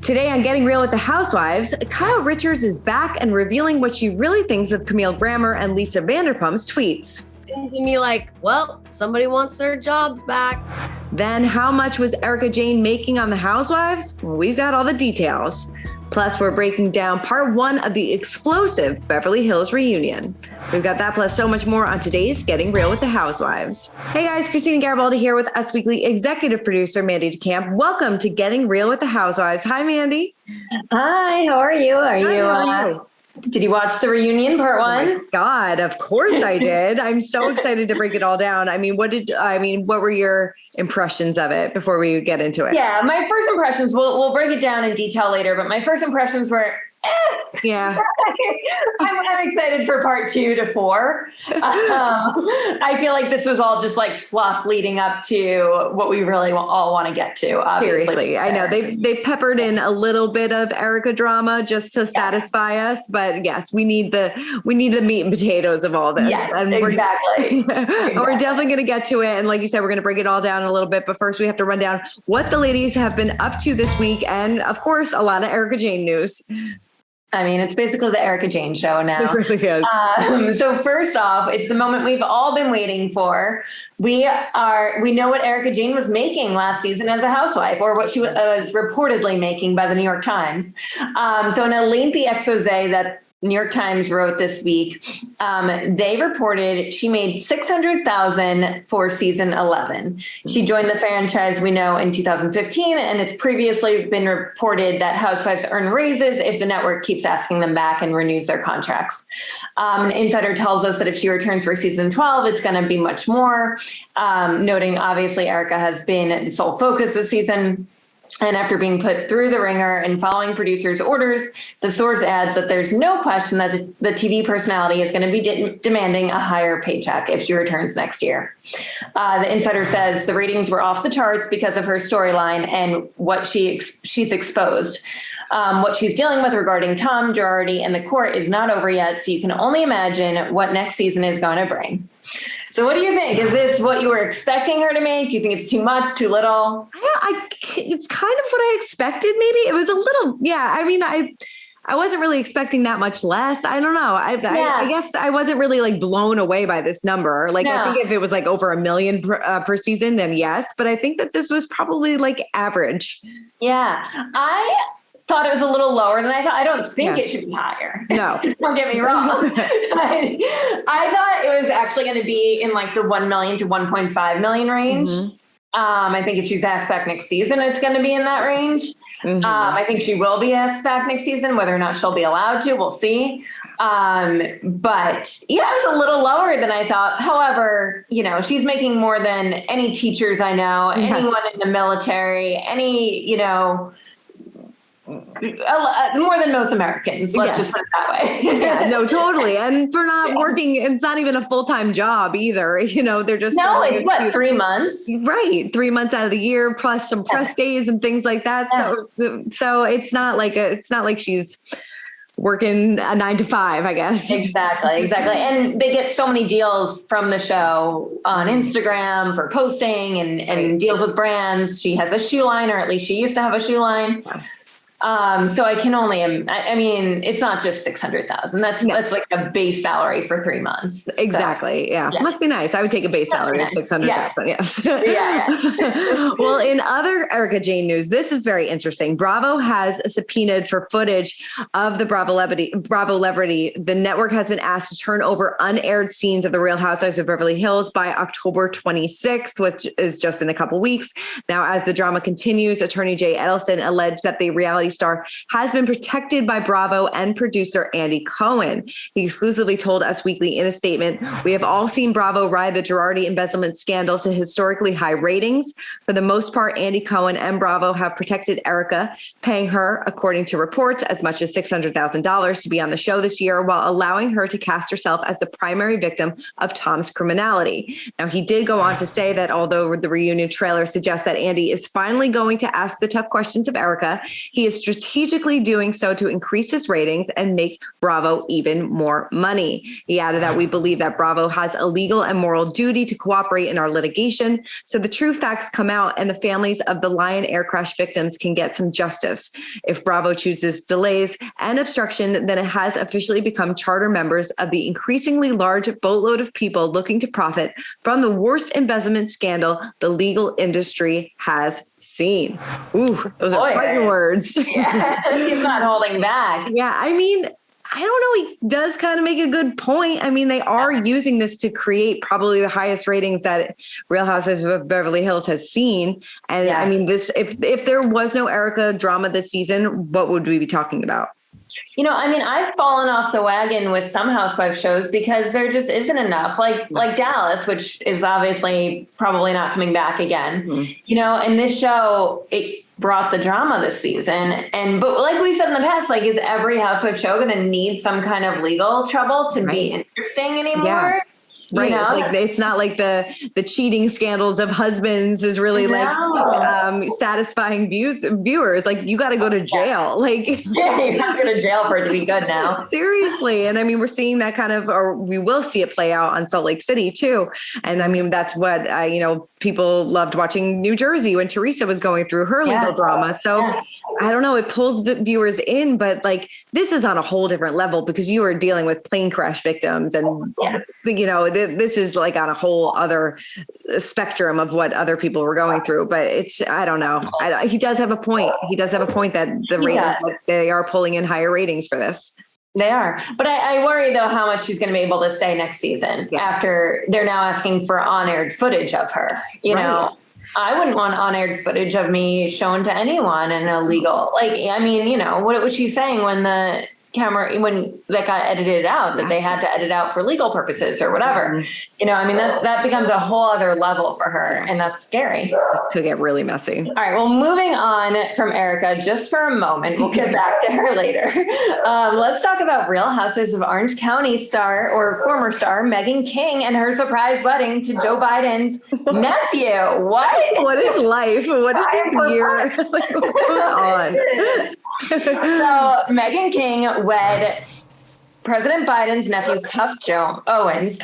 Today on Getting Real with the Housewives, Kyle Richards is back and revealing what she really thinks of Camille Grammer and Lisa Vanderpump's tweets. Thinking me like, well, somebody wants their jobs back. Then how much was Erika Jayne making on the Housewives? Well, we've got all the details. Plus, we're breaking down part one of the explosive Beverly Hills reunion. We've got that plus so much more on today's Getting Real with the Housewives. Hey guys, Christina Garibaldi here with Us Weekly executive producer Mandy DeCamp. Welcome to Getting Real with the Housewives. Hi, Mandy. Hi, how are you? How are you? Did you watch the reunion part one? Oh my God, of course I did. I'm so excited to break it all down. What were your impressions of it before we get into it? Yeah, my first impressions, we'll break it down in detail later, but my first impressions were, yeah. I'm excited for part 2 to 4. I feel like this was all just like fluff leading up to what we really all want to get to. Obviously. Seriously, I know they peppered in a little bit of Erika drama just to satisfy us, but yes, we need the meat and potatoes of all this. Yes, and exactly. We're definitely going to get to it, and like you said, we're going to break it all down in a little bit. But first, we have to run down what the ladies have been up to this week, and of course, a lot of Erika Jayne news. I mean, it's basically the Erika Jayne show now. It really is. So first off, it's the moment we've all been waiting for. We know what Erika Jayne was making last season as a housewife, or what she was reportedly making by the New York Times. So in a lengthy expose that New York Times wrote this week, they reported she made $600,000 for season 11. She joined the franchise, we know, in 2015, and it's previously been reported that housewives earn raises if the network keeps asking them back and renews their contracts. An insider tells us that if she returns for season 12, it's going to be much more, noting obviously Erika has been the sole focus this season. And after being put through the ringer and following producers' orders, the source adds that there's no question that the TV personality is going to be demanding a higher paycheck if she returns next year. The insider says the ratings were off the charts because of her storyline and what she's exposed. What she's dealing with regarding Tom, Girardi, and the court is not over yet, so you can only imagine what next season is going to bring. So what do you think? Is this what you were expecting her to make? Do you think it's too much, too little? It's kind of what I expected, maybe. It was a little, yeah. I mean, I wasn't really expecting that much less. I don't know. I guess I wasn't really like blown away by this number. Like, no. I think if it was like over $1 million per season, then yes. But I think that this was probably like average. Yeah. I thought it was a little lower than I thought. I don't think it should be higher. No. Don't get me wrong. I thought it was actually going to be in like the 1 million to 1.5 million range. Mm-hmm. I think if she's asked back next season, it's going to be in that range. Mm-hmm. I think she will be asked back next season. Whether or not she'll be allowed to, we'll see. But yeah, it was a little lower than I thought. However, you know, she's making more than any teachers I know, anyone in the military, more than most Americans. Let's just put it that way. Yeah, no, totally. And for not working, it's not even a full-time job either. You know, they're just. No, it's what, 3 months? Right. 3 months out of the year, plus some press days and things like that. Yeah. So it's not like she's working a 9 to 5, I guess. Exactly. And they get so many deals from the show on Instagram for posting and deals with brands. She has a shoe line, or at least she used to have a shoe line. Yeah. So I can only, I mean, it's not just 600,000. That's like a base salary for 3 months. Exactly. So, yeah. Must be nice. I would take a base salary of 600,000. Yes. Yeah. Well, in other Erika Jayne news, this is very interesting. Bravo has subpoenaed for footage of the Bravo Celebrity. The network has been asked to turn over unaired scenes of the Real Housewives of Beverly Hills by October 26th, which is just in a couple weeks. Now, as the drama continues, attorney Jay Edelson alleged that the reality star has been protected by Bravo and producer Andy Cohen. He exclusively told Us Weekly in a statement, "We have all seen Bravo ride the Girardi embezzlement scandal to historically high ratings. For the most part, Andy Cohen and Bravo have protected Erika, paying her, according to reports, as much as $600,000 to be on the show this year, while allowing her to cast herself as the primary victim of Tom's criminality." Now, he did go on to say that although the reunion trailer suggests that Andy is finally going to ask the tough questions of Erika, he is strategically doing so to increase his ratings and make Bravo even more money. He added that we believe that Bravo has a legal and moral duty to cooperate in our litigation so the true facts come out and the families of the Lion air crash victims can get some justice. If Bravo chooses delays and obstruction, then it has officially become charter members of the increasingly large boatload of people looking to profit from the worst embezzlement scandal the legal industry has seen. Ooh, those are fighting words. Yeah, he's not holding back. Yeah, I mean, I don't know. He does kind of make a good point. I mean, they are using this to create probably the highest ratings that Real Housewives of Beverly Hills has seen. And I mean, this if there was no Erika drama this season, what would we be talking about? You know, I mean, I've fallen off the wagon with some housewife shows because there just isn't enough, like Dallas, which is obviously probably not coming back again. Mm-hmm. You know, and this show, it brought the drama this season. But like we said in the past, like, is every housewife show going to need some kind of legal trouble to be interesting anymore? Yeah. Right. You know? Like it's not like the cheating scandals of husbands is really satisfying viewers. Like you got to go to jail. Like you have to go to jail for it to be good now. Seriously. And I mean, we're seeing that or we will see it play out on Salt Lake City too. And I mean, that's what, people loved watching New Jersey when Teresa was going through her legal drama. So I don't know, it pulls viewers in, but like this is on a whole different level because you are dealing with plane crash victims and, this is like on a whole other spectrum of what other people were going through. But I don't know. He does have a point. He does have a point that the ratings, they are pulling in higher ratings for this. They are. But I worry, though, how much she's going to be able to stay next season after they're now asking for on-aired footage of her. You know, I wouldn't want on-aired footage of me shown to anyone in a legal, what was she saying when that got edited out, that they had to edit out for legal purposes or whatever. That becomes a whole other level for her. And that's scary. This could get really messy. All right. Well, moving on from Erika, just for a moment, we'll get back to her later. Let's talk about Real Housewives of Orange County star or former star Meghan King and her surprise wedding to Joe Biden's nephew. What is life? What is this year? What goes on? So Meghan King wed President Biden's nephew, Cuff Owens,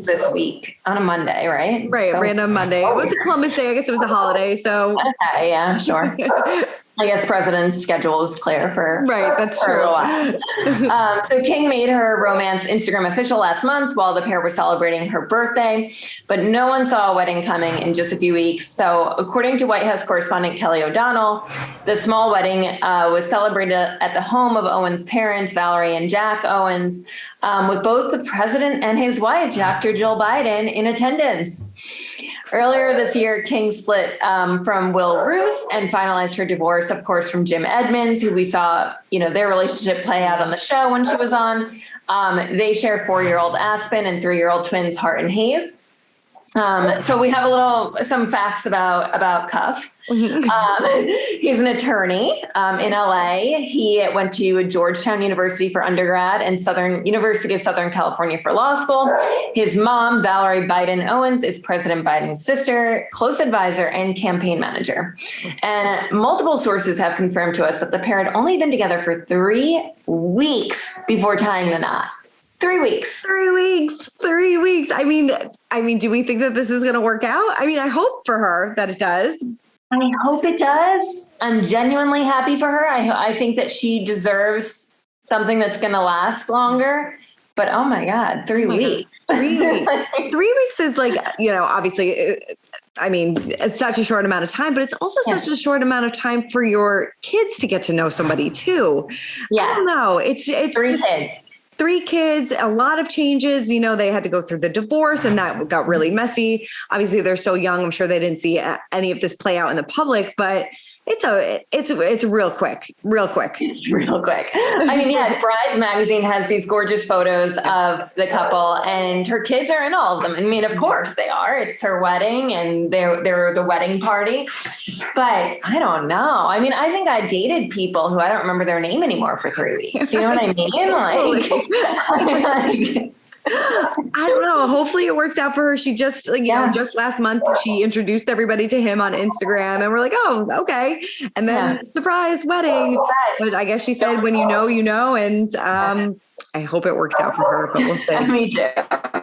this week on a Monday, right? Right, so, random Monday. It was a Columbus Day. I guess it was a holiday, so. Okay, yeah, sure. I guess president's schedule is clear for that's true. So King made her romance Instagram official last month while the pair were celebrating her birthday, but no one saw a wedding coming in just a few weeks. So according to White House correspondent Kelly O'Donnell, the small wedding was celebrated at the home of Owens' parents, Valerie and Jack Owens, with both the president and his wife, Dr. Jill Biden, in attendance. Earlier this year, King split from Will Roos and finalized her divorce, of course, from Jim Edmonds, who we saw, their relationship play out on the show when she was on. They share 4-year-old Aspen and 3-year-old twins, Hart and Hayes. So we have some facts about Cuff. He's an attorney in LA. He went to Georgetown University for undergrad and University of Southern California for law school. His mom, Valerie Biden Owens, is President Biden's sister, close advisor, and campaign manager. And multiple sources have confirmed to us that the pair had only been together for 3 weeks before tying the knot. 3 weeks. 3 weeks. 3 weeks. I mean, do we think that this is going to work out? I mean, I hope for her that it does. I hope it does. I'm genuinely happy for her. I think that she deserves something that's going to last longer. But oh my God, 3 weeks. 3 weeks. 3 weeks is like, obviously, it's such a short amount of time, but it's also such a short amount of time for your kids to get to know somebody too. Yeah. I don't know. It's 3 kids. 3 kids, a lot of changes. They had to go through the divorce and that got really messy. Obviously, they're so young. I'm sure they didn't see any of this play out in the public, but it's real quick. I mean, Brides Magazine has these gorgeous photos of the couple and her kids are in all of them. I mean, of course they are. It's her wedding and they're the wedding party, but I don't know. I mean, I think I dated people who I don't remember their name anymore for 3 weeks. You know what I mean? I don't know. Hopefully it works out for her. She just, just last month, she introduced everybody to him on Instagram and we're like, oh, okay. And then surprise wedding. But I guess she said, when you know, you know. And I hope it works out for her, but we'll see. Me too.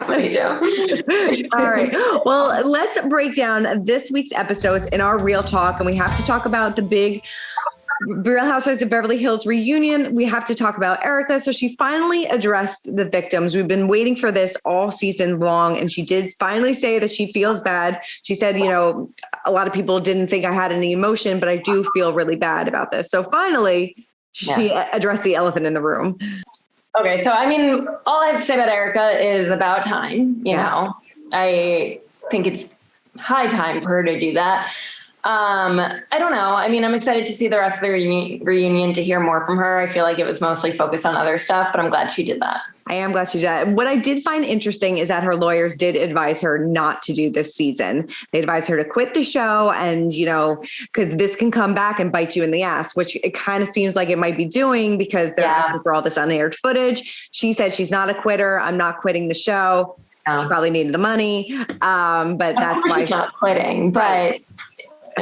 Me too. All right. Well, let's break down this week's episodes in our Real Talk. And we have to talk about the big Real Housewives of Beverly Hills reunion. We have to talk about Erika. So she finally addressed the victims. We've been waiting for this all season long. And she did finally say that she feels bad. She said, a lot of people didn't think I had any emotion, but I do feel really bad about this. So finally, she addressed the elephant in the room. Okay. So, all I have to say about Erika is about time. You know, I think it's high time for her to do that. I don't know. I'm excited to see the rest of the reunion to hear more from her. I feel like it was mostly focused on other stuff, but I'm glad she did that. I am glad she did that. What I did find interesting is that her lawyers did advise her not to do this season. They advised her to quit the show and, because this can come back and bite you in the ass, which it kind of seems like it might be doing because they're asking for all this unaired footage. She said she's not a quitter. I'm not quitting the show. She probably needed the money. But that's why she's not quitting, but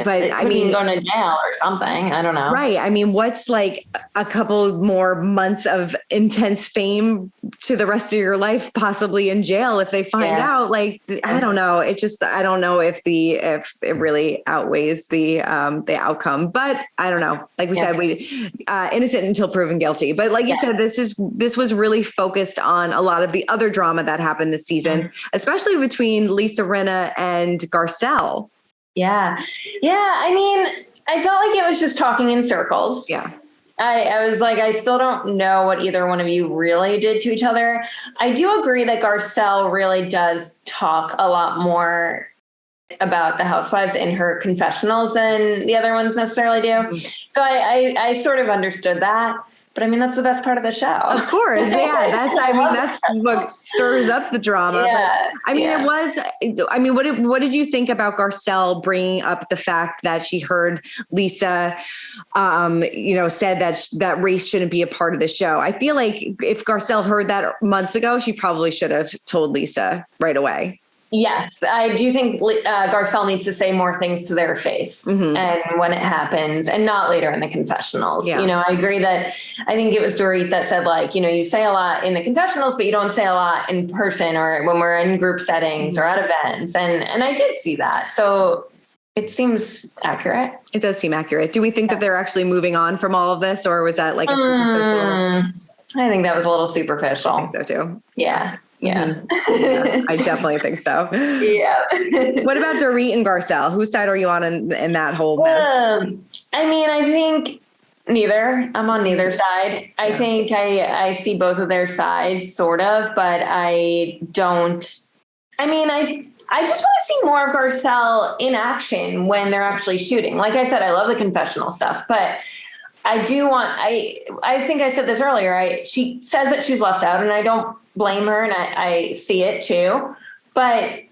going to jail or something. I don't know. Right. What's like a couple more months of intense fame to the rest of your life, possibly in jail if they find out? Like, I don't know. I don't know if it really outweighs the outcome, but I don't know. Like we said, we innocent until proven guilty. But like you said, this was really focused on a lot of the other drama that happened this season, especially between Lisa Rinna and Garcelle. Yeah. I felt like it was just talking in circles. Yeah. I was like, I still don't know what either one of you really did to each other. I do agree that Garcelle really does talk a lot more about the Housewives in her confessionals than the other ones necessarily do. Mm-hmm. So I sort of understood that. But that's the best part of the show. Of course. Yeah. That's what stirs up the drama. Yeah, but what did you think about Garcelle bringing up the fact that she heard Lisa, said that race shouldn't be a part of the show? I feel like if Garcelle heard that months ago, she probably should have told Lisa right away. Yes, I do think Garcelle needs to say more things to their face and when it happens and not later in the confessionals. Yeah. I agree that I think it was Dorit that said, you say a lot in the confessionals, but you don't say a lot in person or when we're in group settings or at events. And I did see that. So it seems accurate. It does seem accurate. Do we think that they're actually moving on from all of this, or was that like a superficial? I think that was a little superficial. I think so too. Yeah. Yeah. I definitely think so. Yeah. What about Dorit and Garcelle? Whose side are you on in that whole mess? I think neither. I'm on neither side. I think I see both of their sides sort of, but I don't. I just want to see more of Garcelle in action when they're actually shooting. Like I said, I love the confessional stuff, but I do want, I think I said this earlier. She says that she's left out and I don't blame her and I see it too, but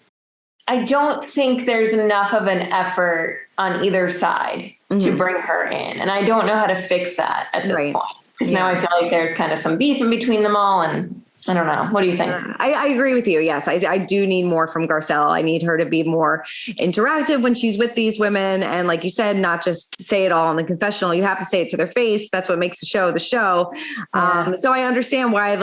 I don't think there's enough of an effort on either side to bring her in. And I don't know how to fix that at this point. Because now I feel like there's kind of some beef in between them all and I don't know. What do you think? I agree with you. Yes, I do need more from Garcelle. I need her to be more interactive when she's with these women. And like you said, not just say it all in the confessional. You have to say it to their face. That's what makes the show. Yeah. So I understand why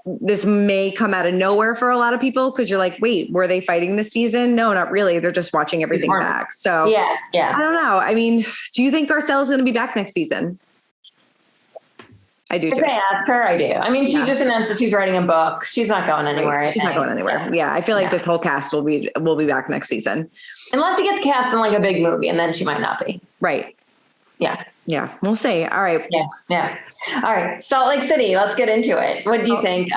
this may come out of nowhere for a lot of people because you're like, wait, were they fighting this season? No, not really. They're just watching everything back. So yeah. I don't know. Do you think Garcelle is going to be back next season? I do too. If I ask her, I do. She just announced that she's writing a book. She's not going anywhere. Right. She's not going anywhere. Yeah. I feel like this whole cast will be back next season. Unless she gets cast in a big movie and then she might not be. Right. Yeah. Yeah. We'll see. All right. Yeah. All right. Salt Lake City. Let's get into it. What do you think?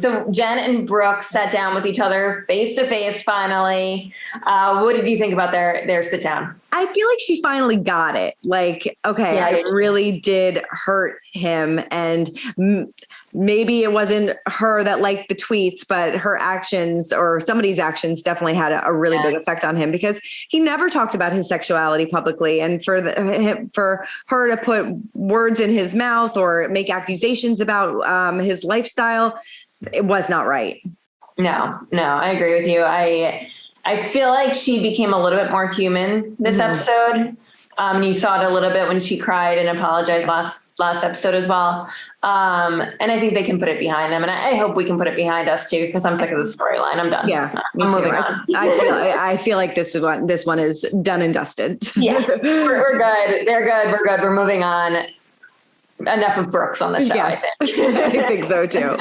So Jen and Brooke sat down with each other face to face finally. What did you think about their sit down? I feel like she finally got it. I really did hurt him. And maybe it wasn't her that liked the tweets, but her actions or somebody's actions definitely had a really big effect on him because he never talked about his sexuality publicly. And for her to put words in his mouth or make accusations about his lifestyle, it was not right. No, I agree with you. I feel like she became a little bit more human this episode. You saw it a little bit when she cried and apologized last episode as well. And I think they can put it behind them. And I hope we can put it behind us too, because I'm sick of the storyline. I'm done. Yeah, I'm moving on. I feel like this one is done and dusted. Yeah, we're good. They're good. We're good. We're moving on. Enough of Brooks on the show. Yes, I think. I think so too.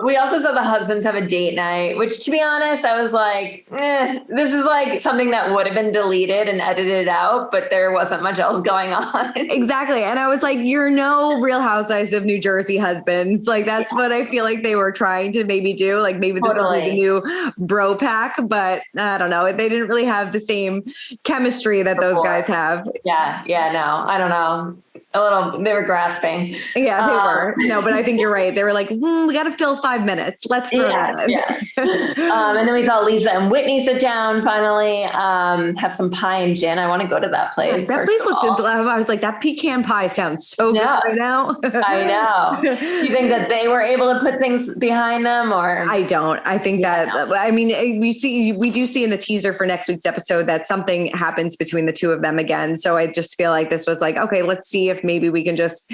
We also saw the husbands have a date night, which, to be honest, I was like, this is like something that would have been deleted and edited out, but there wasn't much else going on. Exactly. And I was like, you're no Real Housewives of New Jersey husbands. Like, that's what I feel like they were trying to maybe do. Like, maybe this will be the new bro pack, but I don't know. They didn't really have the same chemistry that those guys have. Yeah, no, I don't know. They were grasping. Yeah, they were. No, but I think you're right. They were like, we got to fill 5 minutes. Let's throw that in. Yeah. And then we saw Lisa and Whitney sit down, finally, have some pie and gin. I want to go to that place. That place looked, I was like, that pecan pie sounds so good right now. I know. Do you think that they were able to put things behind them, or? I don't. I think I mean, we do see in the teaser for next week's episode that something happens between the two of them again. So I just feel like this was like, okay, let's see if maybe we can just,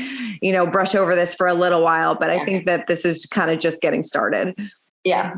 brush over this for a little while. But I think that this is kind of just getting started. Yeah.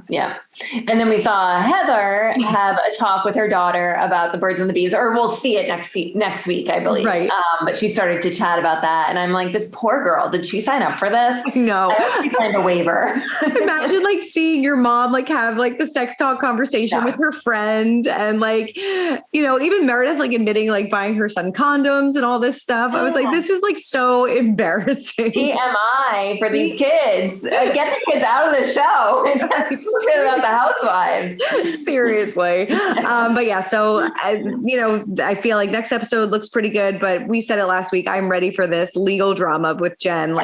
And then we saw Heather have a talk with her daughter about the birds and the bees, or we'll see it next week, I believe. Right. But she started to chat about that. And I'm like, this poor girl, did she sign up for this? No. I hope she signed a waiver. Imagine seeing your mom have the sex talk conversation with her friend, and even Meredith admitting admitting buying her son condoms and all this stuff. I was like, this is so embarrassing. TMI for these kids. Get the kids out of the show. About the Housewives. Seriously. But yeah, so, I feel like next episode looks pretty good, but we said it last week. I'm ready for this legal drama with Jen.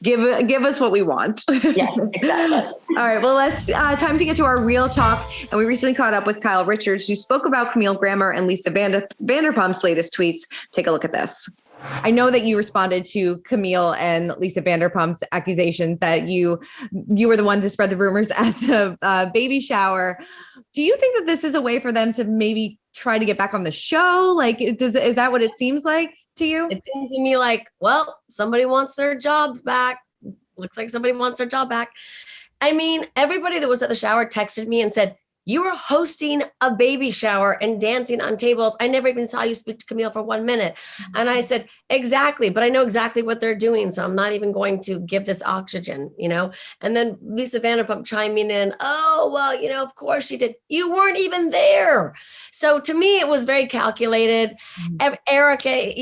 Give us what we want. Yeah, exactly. All right. Well, let's time to get to our real talk. And we recently caught up with Kyle Richards, who spoke about Camille Grammer and Lisa Vanderpump's latest tweets. Take a look at this. I know that you responded to Camille and Lisa Vanderpump's accusations that you were the one to spread the rumors at the baby shower. Do you think that this is a way for them to maybe try to get back on the show? Is that what it seems like to you? It seems to me well, somebody wants their jobs back. Looks like somebody wants their job back. I mean, everybody that was at the shower texted me and said, you were hosting a baby shower and dancing on tables. I never even saw you speak to Camille for 1 minute. And I said, exactly, but I know exactly what they're doing. So I'm not even going to give this oxygen, And then Lisa Vanderpump chiming in, oh, well, of course she did. You weren't even there. So to me, it was very calculated. Erika,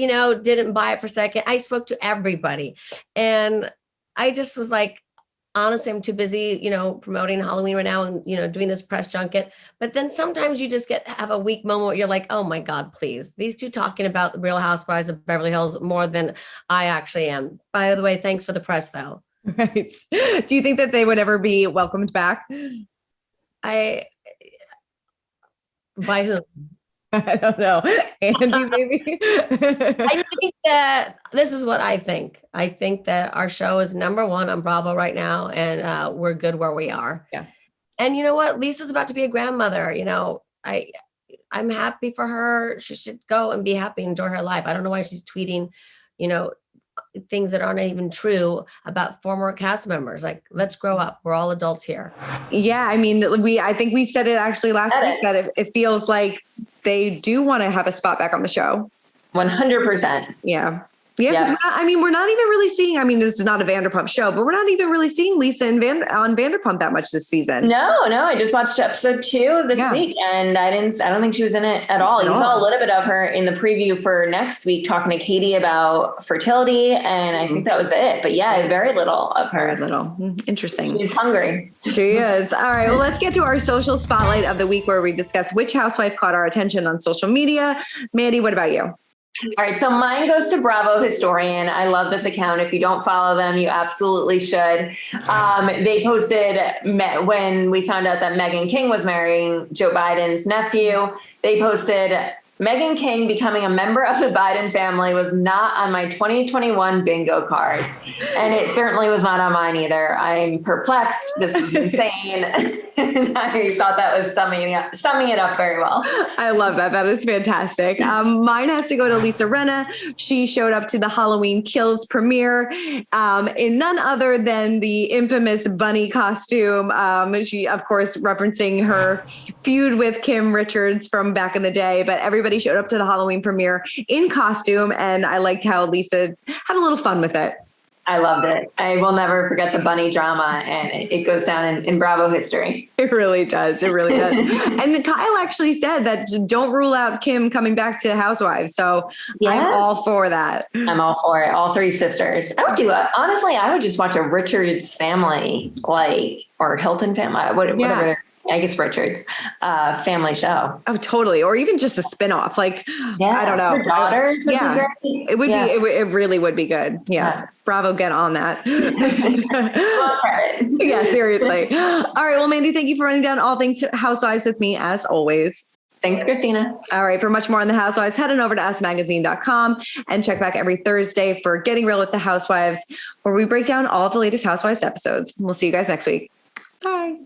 didn't buy it for a second. I spoke to everybody. And I just was like, honestly, I'm too busy, promoting Halloween right now and, doing this press junket. But then sometimes you just have a weak moment where you're like, oh my God, please. These two talking about the Real Housewives of Beverly Hills more than I actually am. By the way, thanks for the press though. Right. Do you think that they would ever be welcomed back? By whom? I don't know. Andy, maybe? I think that this is what I think. I think that our show is number one on Bravo right now, and we're good where we are. Yeah. And you know what? Lisa's about to be a grandmother. I'm happy for her. She should go and be happy, enjoy her life. I don't know why she's tweeting, things that aren't even true about former cast members. Let's grow up. We're all adults here. Yeah. I mean, I think we said it actually last week that it feels like they do want to have a spot back on the show. 100%. Yeah. Yeah. We're not even really seeing, this is not a Vanderpump show, but we're not even really seeing Lisa on Vanderpump that much this season. No. I just watched episode 2 this week, and I don't think she was in it at all. You saw a little bit of her in the preview for next week, talking to Katie about fertility. And I think that was it. But yeah, very little of her. Very little. Interesting. She's hungry. She is. All right. Well, let's get to our social spotlight of the week, where we discuss which housewife caught our attention on social media. Mandy, what about you? All right. So mine goes to Bravo Historian. I love this account. If you don't follow them, you absolutely should. They posted when we found out that Meghan King was marrying Joe Biden's nephew. They posted Meghan King becoming a member of the Biden family was not on my 2021 bingo card. And it certainly was not on mine either. I'm perplexed. This is insane. And I thought that was summing it up very well. I love that. That is fantastic. Mine has to go to Lisa Rinna. She showed up to the Halloween Kills premiere in none other than the infamous bunny costume. She, of course, referencing her feud with Kim Richards from back in the day, but everybody showed up to the Halloween premiere in costume, and I liked how Lisa had a little fun with it. I loved it. I will never forget the bunny drama, and it goes down in Bravo history. It really does. It really does. And Kyle actually said that don't rule out Kim coming back to Housewives. So yeah. I'm all for that. I'm all for it. All three sisters. I would do it. Honestly, I would just watch a Richards family, or Hilton family, whatever. I guess Richards family show. Oh, totally. Or even just a spinoff. I don't know. Her daughters. It would be. It really would be good. Yes. Yeah. Bravo, get on that. Yeah, seriously. All right. Well, Mandy, thank you for running down all things Housewives with me as always. Thanks, Christina. All right. For much more on the Housewives, head on over to usmagazine.com and check back every Thursday for Getting Real with the Housewives, where we break down all of the latest Housewives episodes. We'll see you guys next week. Bye.